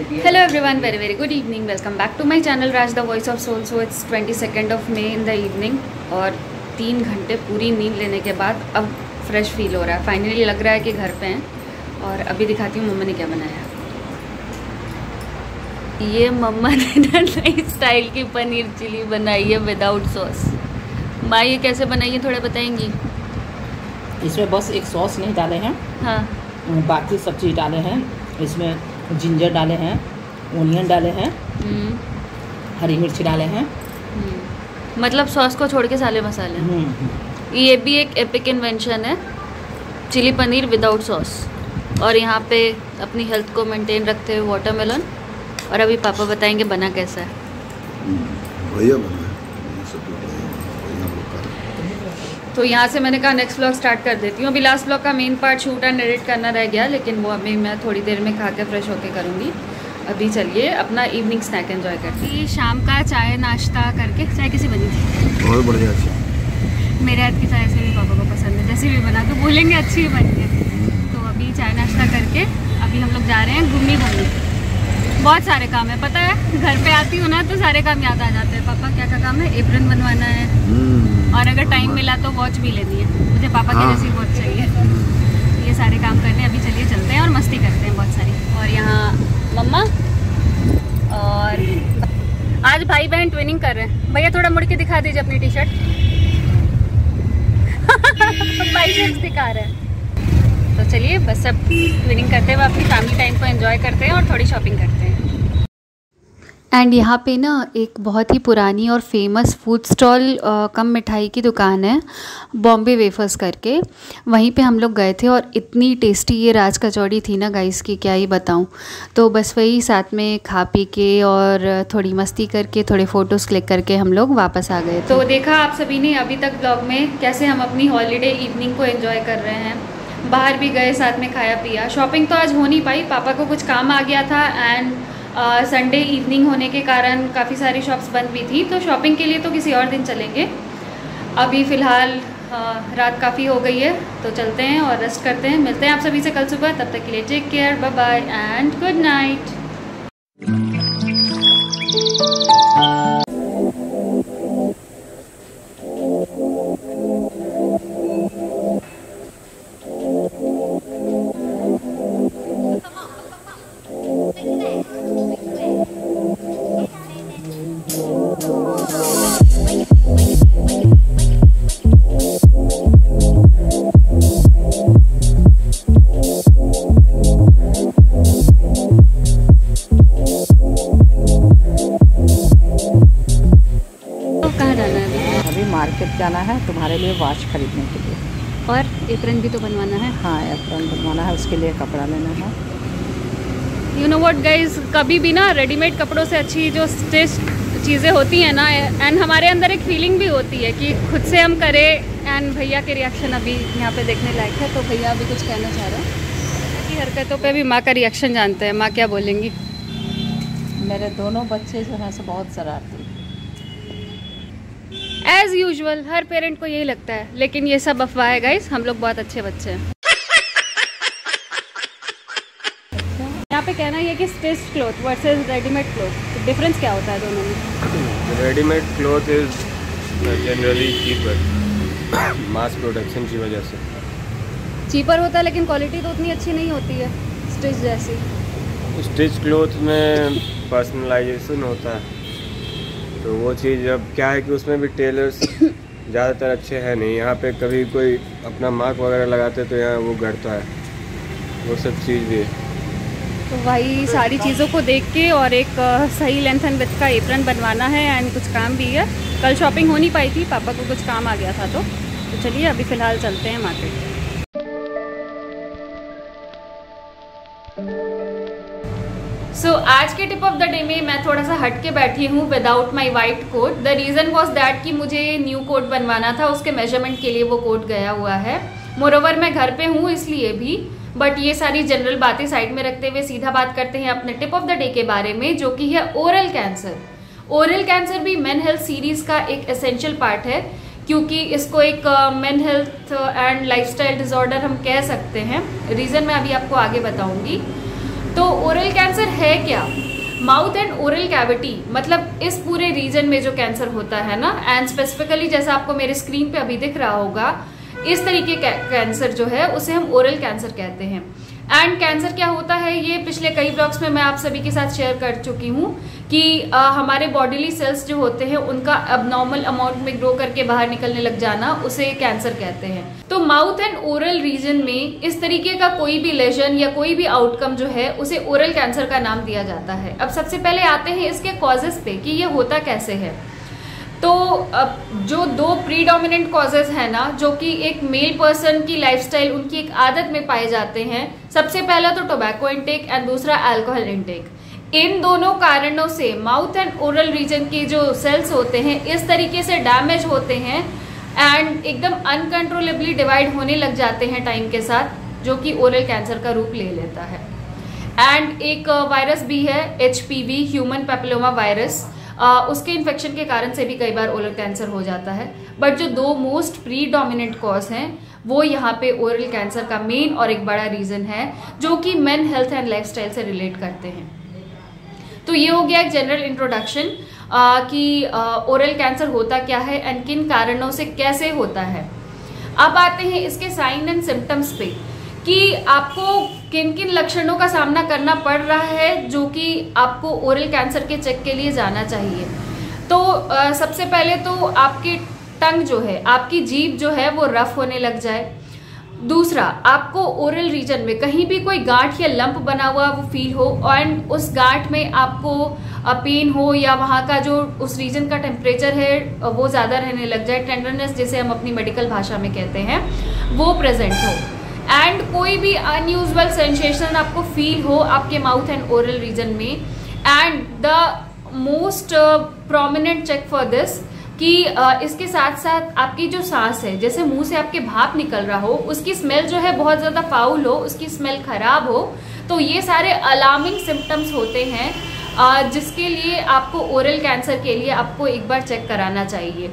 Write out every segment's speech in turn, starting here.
Hello everyone, very very good evening. Welcome back to my channel Raj the Voice of Soul. So it's 22nd of May in the evening और 3 घंटे पूरी नींद लेने के बाद अब फ्रेश फील हो रहा है. फाइनली लग रहा है कि घर पे हैं. और अभी दिखाती हूँ मम्मा ने क्या बनाया. ये मम्मा ने नई स्टाइल की पनीर चिली बनाई है विदाउट सॉस. माँ ये कैसे बनाई है थोड़ा बताएंगी? इसमें बस एक सॉस नहीं डाले हैं. हाँ, बाकी सब चीज़ डाले हैं. इसमें जिंजर डाले हैं, ओनियन डाले हैं, हरी मिर्च डाले हैं. मतलब सॉस को छोड़ के सारे मसाले. ये भी एक एपिक इन्वेंशन है, चिली पनीर विदाउट सॉस. और यहाँ पे अपनी हेल्थ को मेंटेन रखते हुए वाटरमेलन. और अभी पापा बताएंगे बना कैसा है. बढ़िया बना है. तो यहाँ से मैंने कहा नेक्स्ट व्लॉग स्टार्ट कर देती हूँ. अभी लास्ट व्लॉग का main part shoot and edit करना रह गया, लेकिन वो अभी मैं थोड़ी देर में खा के फ्रेश होके करूँगी. अभी चलिए अपना इवनिंग स्नैक एंजॉय करते हैं. शाम का चाय नाश्ता करके. चाय कैसी बनी थी? बहुत बढ़िया. मेरे हाथ की चाय से भी पापा को पसंद है. जैसे भी बना तो बोलेंगे अच्छी बनी है. तो अभी चाय नाश्ता करके अभी हम लोग जा रहे हैं घूमने. बहुत सारे काम है, पता है. घर पे आती हूँ ना तो सारे काम याद आ जाते हैं. पापा क्या काम है? एप्रन बनवाना है, और अगर टाइम मिला तो वॉच भी लेनी है. मुझे पापा की जैसी वॉच चाहिए. ये सारे काम करने अभी चलिए चलते हैं और मस्ती करते हैं बहुत सारी. और यहाँ मम्मा और आज भाई बहन ट्विनिंग कर रहे हैं. भैया थोड़ा मुड़ के दिखा दीजिए अपनी टी शर्ट. बाइसेप्स दिखा रहे हैं. तो चलिए बस सब ट्विनिंग करते हुए अपनी फैमिली टाइम को एंजॉय करते हैं और थोड़ी शॉपिंग करते हैं. एंड यहाँ पे ना एक बहुत ही पुरानी और फेमस फूड स्टॉल कम मिठाई की दुकान है, बॉम्बे वेफर्स करके. वहीं पे हम लोग गए थे और इतनी टेस्टी ये राज कचौड़ी थी ना गाइस की क्या ही बताऊँ. तो बस वही साथ में खा पी के और थोड़ी मस्ती करके थोड़े फ़ोटोज़ क्लिक करके हम लोग वापस आ गए. तो देखा आप सभी ने अभी तक ब्लॉग में कैसे हम अपनी हॉलीडे इवनिंग को एंजॉय कर रहे हैं. बाहर भी गए, साथ में खाया पिया. शॉपिंग तो आज हो नहीं पाई, पापा को कुछ काम आ गया था एंड संडे इवनिंग होने के कारण काफ़ी सारी शॉप्स बंद भी थी. तो शॉपिंग के लिए तो किसी और दिन चलेंगे. अभी फ़िलहाल रात काफ़ी हो गई है तो चलते हैं और रेस्ट करते हैं. मिलते हैं आप सभी से कल सुबह. तब तक के लिए take care, bye bye and good night. Market जाना है तुम्हारे लिए वॉच खरीदने के लिए. और एप्रन भी तो बनवाना है. हाँ, एप्रन बनवाना है, उसके लिए कपड़ा लेना है. यू नो व्हाट गाइज, कभी भी ना रेडीमेड कपड़ों से अच्छी जो स्टिच चीज़ें होती हैं ना, एंड हमारे अंदर एक फीलिंग भी होती है कि खुद से हम करें. एंड भैया के रिएक्शन अभी यहाँ पे देखने लायक है. तो भैया अभी कुछ कहना चाह रहे हैं कि हरकतों पे भी माँ का रिएक्शन जानते हैं. माँ क्या बोलेंगी? मेरे दोनों बच्चे जो हैं बहुत शरारती. एज यूजुअल हर पेरेंट को यही लगता है, लेकिन ये सब अफवाह है गाइस. हम लोग बहुत अच्छे बच्चे हैं. यहाँ पे कहना ये कि stitched cloth versus readymade cloth, difference क्या होता है दोनों में? Readymade cloth is generally cheaper, mass production की वजह से चीपर होता है, लेकिन क्वालिटी तो उतनी अच्छी नहीं होती है स्टिच जैसी. स्टिच क्लॉथ में पर्सनलाइजेशन होता है, तो वो चीज़ अब क्या है कि उसमें भी टेलर्स ज़्यादातर अच्छे हैं नहीं. यहाँ पे कभी कोई अपना मार्क वगैरह लगाते तो यहाँ वो गढ़ता है, वो सब चीज़ भी. तो वही सारी चीज़ों को देख के और एक सही लेंथ एंड विड्थ का एप्रन बनवाना है एंड कुछ काम भी है. कल शॉपिंग हो नहीं पाई थी, पापा को कुछ काम आ गया था. तो चलिए अभी फ़िलहाल चलते हैं मार्केट. सो आज के टिप ऑफ द डे में मैं थोड़ा सा हट के बैठी हूँ without my white coat. The reason was that कि मुझे न्यू कोट बनवाना था, उसके मेजरमेंट के लिए वो कोट गया हुआ है. मोरोवर मैं घर पे हूँ इसलिए भी. बट ये सारी जनरल बातें साइड में रखते हुए सीधा बात करते हैं अपने टिप ऑफ द डे के बारे में, जो कि है ओरल कैंसर. ओरल कैंसर भी मेन हेल्थ सीरीज का एक एसेंशियल पार्ट है, क्योंकि इसको एक main health and lifestyle disorder हम कह सकते हैं. रीज़न मैं अभी आपको आगे बताऊंगी. तो ओरल कैंसर है क्या? माउथ एंड ओरल कैविटी मतलब इस पूरे रीजन में जो कैंसर होता है ना, एंड स्पेसिफिकली जैसा आपको मेरे स्क्रीन पे अभी दिख रहा होगा, इस तरीके का कैंसर जो है उसे हम ओरल कैंसर कहते हैं। एंड कैंसर क्या होता है ये पिछले कई ब्लॉग्स में मैं आप सभी के साथ शेयर कर चुकी हूँ कि हमारे बॉडीली सेल्स जो होते हैं उनका अबनॉर्मल अमाउंट में ग्रो करके बाहर निकलने लग जाना, उसे कैंसर कहते हैं। तो माउथ एंड ओरल रीजन में इस तरीके का कोई भी लेजन या कोई भी आउटकम जो है उसे ओरल कैंसर का नाम दिया जाता है। अब सबसे पहले आते हैं इसके कॉजेस पे कि ये होता कैसे है। तो जो दो प्रीडोमिनेंट कॉजेज है ना, जो कि एक मेल पर्सन की लाइफस्टाइल, उनकी एक आदत में पाए जाते हैं। सबसे पहला तो टोबैको इनटेक एंड दूसरा अल्कोहल इनटेक। इन दोनों कारणों से माउथ एंड ओरल रीजन के जो सेल्स होते हैं इस तरीके से डैमेज होते हैं एंड एकदम अनकंट्रोलेबली डिवाइड होने लग जाते हैं टाइम के साथ, जो कि ओरल कैंसर का रूप ले लेता है। एंड एक वायरस भी है HPV, ह्यूमन पैपिलोमा वायरस, उसके इन्फेक्शन के कारण से भी कई बार ओरल कैंसर हो जाता है। बट जो दो मोस्ट प्रीडोमिनेंट कॉज हैं वो यहाँ पे ओरल कैंसर का मेन और एक बड़ा रीजन है, जो कि मेन हेल्थ एंड लाइफस्टाइल से रिलेट करते हैं। तो ये हो गया एक जनरल इंट्रोडक्शन कि ओरल कैंसर होता क्या है एंड किन कारणों से कैसे होता है। अब आते हैं इसके साइन एंड सिम्टम्स पे कि आपको किन किन लक्षणों का सामना करना पड़ रहा है जो कि आपको ओरल कैंसर के चेक के लिए जाना चाहिए। तो सबसे पहले तो आपकी टंग जो है, आपकी जीभ जो है वो रफ होने लग जाए। दूसरा, आपको ओरल रीजन में कहीं भी कोई गांठ या लंप बना हुआ वो फील हो एंड उस गांठ में आपको पेन हो या वहाँ का जो उस रीजन का टेम्परेचर है वो ज़्यादा रहने लग जाए, टेंडरनेस जिसे हम अपनी मेडिकल भाषा में कहते हैं, वो प्रेजेंट हो। एंड कोई भी अनयूजुअल सेंसेशन आपको फील हो आपके माउथ एंड ओरल रीजन में। And the most prominent check for this कि इसके साथ साथ आपकी जो सांस है, जैसे मुंह से आपके भाप निकल रहा हो, उसकी स्मेल जो है बहुत ज़्यादा फाउल हो, उसकी स्मेल खराब हो, तो ये सारे अलार्मिंग सिम्टम्स होते हैं जिसके लिए आपको ओरल कैंसर के लिए आपको एक बार चेक कराना चाहिए।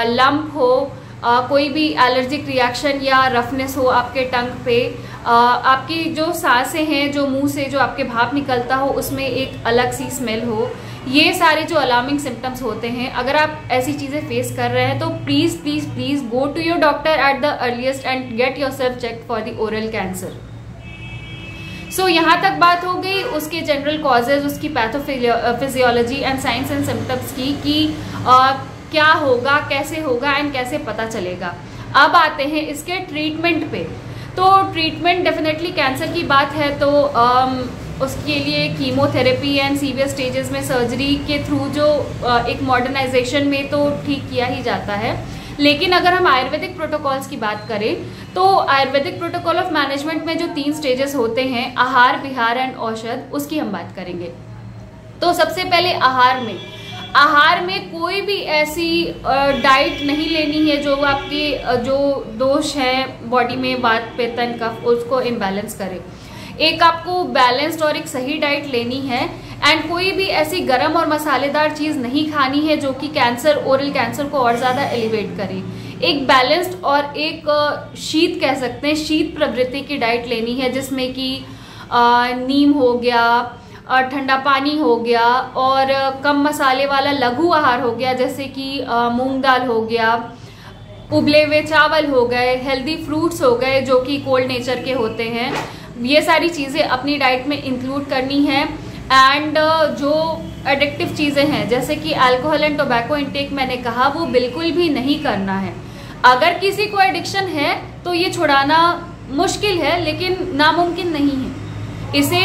लंप हो, कोई भी एलर्जिक रिएक्शन या रफनेस हो आपके टंग पे, आपकी जो सांसें हैं, जो मुंह से जो आपके भाप निकलता हो उसमें एक अलग सी स्मेल हो, ये सारे जो अलार्मिंग सिम्टम्स होते हैं, अगर आप ऐसी चीज़ें फेस कर रहे हैं तो please please please go to your doctor at the earliest and get yourself check for the oral cancer. So यहाँ तक बात हो गई उसके जनरल कॉजेज, उसकी pathophysiology and science and symptoms की कि क्या होगा, कैसे होगा एंड कैसे पता चलेगा। अब आते हैं इसके ट्रीटमेंट पे। तो ट्रीटमेंट डेफिनेटली कैंसर की बात है तो उसके लिए कीमोथेरेपी एंड सीवियर स्टेजेस में सर्जरी के थ्रू जो एक मॉडर्नाइजेशन में तो ठीक किया ही जाता है। लेकिन अगर हम आयुर्वेदिक प्रोटोकॉल्स की बात करें तो आयुर्वेदिक प्रोटोकॉल ऑफ मैनेजमेंट में जो 3 स्टेजेस होते हैं, आहार, विहार एंड औषध, उसकी हम बात करेंगे। तो सबसे पहले आहार में कोई भी ऐसी डाइट नहीं लेनी है जो आपके जो दोष हैं बॉडी में, वात, पित्त, कफ, उसको इम्बैलेंस करे। एक आपको बैलेंस्ड और एक सही डाइट लेनी है एंड कोई भी ऐसी गरम और मसालेदार चीज़ नहीं खानी है जो कि ओरल कैंसर को और ज़्यादा एलिवेट करे। एक बैलेंस्ड और एक शीत कह सकते हैं, शीत प्रवृत्ति की डाइट लेनी है जिसमें कि नीम हो गया, ठंडा पानी हो गया और कम मसाले वाला लघु आहार हो गया, जैसे कि मूंग दाल हो गया, उबले हुए चावल हो गए, हेल्दी फ्रूट्स हो गए जो कि कोल्ड नेचर के होते हैं। ये सारी चीज़ें अपनी डाइट में इंक्लूड करनी है। एंड जो एडिक्टिव चीज़ें हैं जैसे कि अल्कोहल एंड टोबैको इंटेक मैंने कहा, वो बिल्कुल भी नहीं करना है। अगर किसी को एडिक्शन है तो ये छुड़ाना मुश्किल है लेकिन नामुमकिन नहीं है। इसे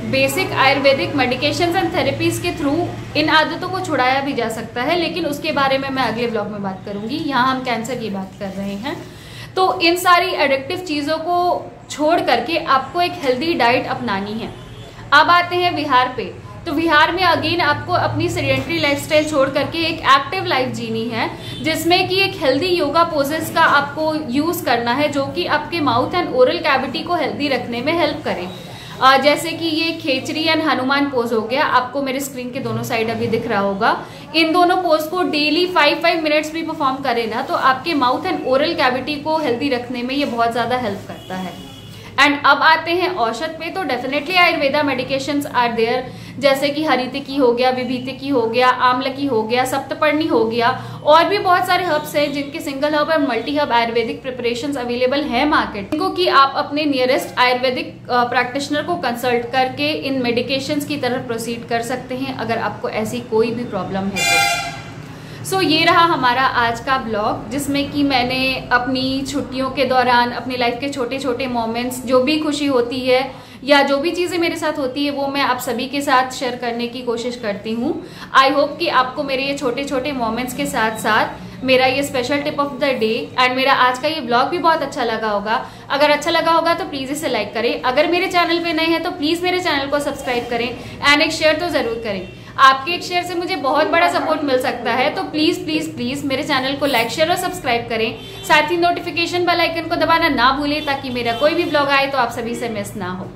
basic Ayurvedic medications and therapies के थ्रू इन आदतों को छुड़ाया भी जा सकता है, लेकिन उसके बारे में मैं अगले व्लॉग में बात करूंगी। यहाँ हम कैंसर की बात कर रहे हैं। तो इन सारी एडिक्टिव चीज़ों को छोड़ करके आपको एक हेल्दी डाइट अपनानी है। अब आते हैं विहार पे। तो विहार में अगेन आपको अपनी सेडेंटरी लाइफस्टाइल छोड़ करके एक एक्टिव लाइफ जीनी है, जिसमें कि एक हेल्दी योगा पोजेस का आपको यूज़ करना है जो कि आपके माउथ एंड ओरल कैविटी को हेल्दी रखने में हेल्प करे। जैसे कि ये खेचरी एंड हनुमान पोज हो गया, आपको मेरे स्क्रीन के दोनों साइड अभी दिख रहा होगा। इन दोनों पोज को डेली 5 मिनट्स भी परफॉर्म करें ना तो आपके माउथ एंड ओरल कैविटी को हेल्दी रखने में ये बहुत ज़्यादा हेल्प करता है। एंड अब आते हैं औषध पे, तो definitely Ayurveda medications are there, जैसे कि हरितिकी हो गया, विभीतिकी हो गया, आमलकी हो गया, सप्तपर्णी हो गया, और भी बहुत सारे हर्ब्स हैं जिनके सिंगल हर्ब और multi herb Ayurvedic preparations available है मार्केट, जिनको कि आप अपने नियरेस्ट आयुर्वेदिक प्रैक्टिशनर को कंसल्ट करके इन मेडिकेशंस की तरफ प्रोसीड कर सकते हैं अगर आपको ऐसी कोई भी प्रॉब्लम है तो। सो ये रहा हमारा आज का ब्लॉग, जिसमें कि मैंने अपनी छुट्टियों के दौरान अपनी लाइफ के छोटे छोटे मोमेंट्स, जो भी खुशी होती है या जो भी चीज़ें मेरे साथ होती है, वो मैं आप सभी के साथ शेयर करने की कोशिश करती हूँ। आई होप कि आपको मेरे ये छोटे छोटे मोमेंट्स के साथ साथ मेरा ये special tip of the day and मेरा आज का ये ब्लॉग भी बहुत अच्छा लगा होगा। अगर अच्छा लगा होगा तो प्लीज़ इसे लाइक करें, अगर मेरे चैनल पे नए हैं तो प्लीज़ मेरे चैनल को सब्सक्राइब करें एंड एक शेयर तो ज़रूर करें। आपके एक शेयर से मुझे बहुत बड़ा सपोर्ट मिल सकता है, तो प्लीज़ प्लीज़ प्लीज़ मेरे चैनल को लाइक, शेयर और सब्सक्राइब करें। साथ ही नोटिफिकेशन बेल आइकन को दबाना ना भूलें ताकि मेरा कोई भी ब्लॉग आए तो आप सभी से मिस ना हो।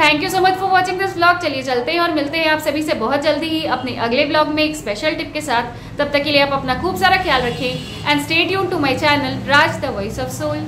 Thank you so much for watching this blog. चलिए चलते हैं और मिलते हैं आप सभी से बहुत जल्दी ही अपने अगले ब्लॉग में एक स्पेशल टिप के साथ। तब तक के लिए आप अपना खूब सारा ख्याल रखें and stay tuned to my channel Raj the voice of soul.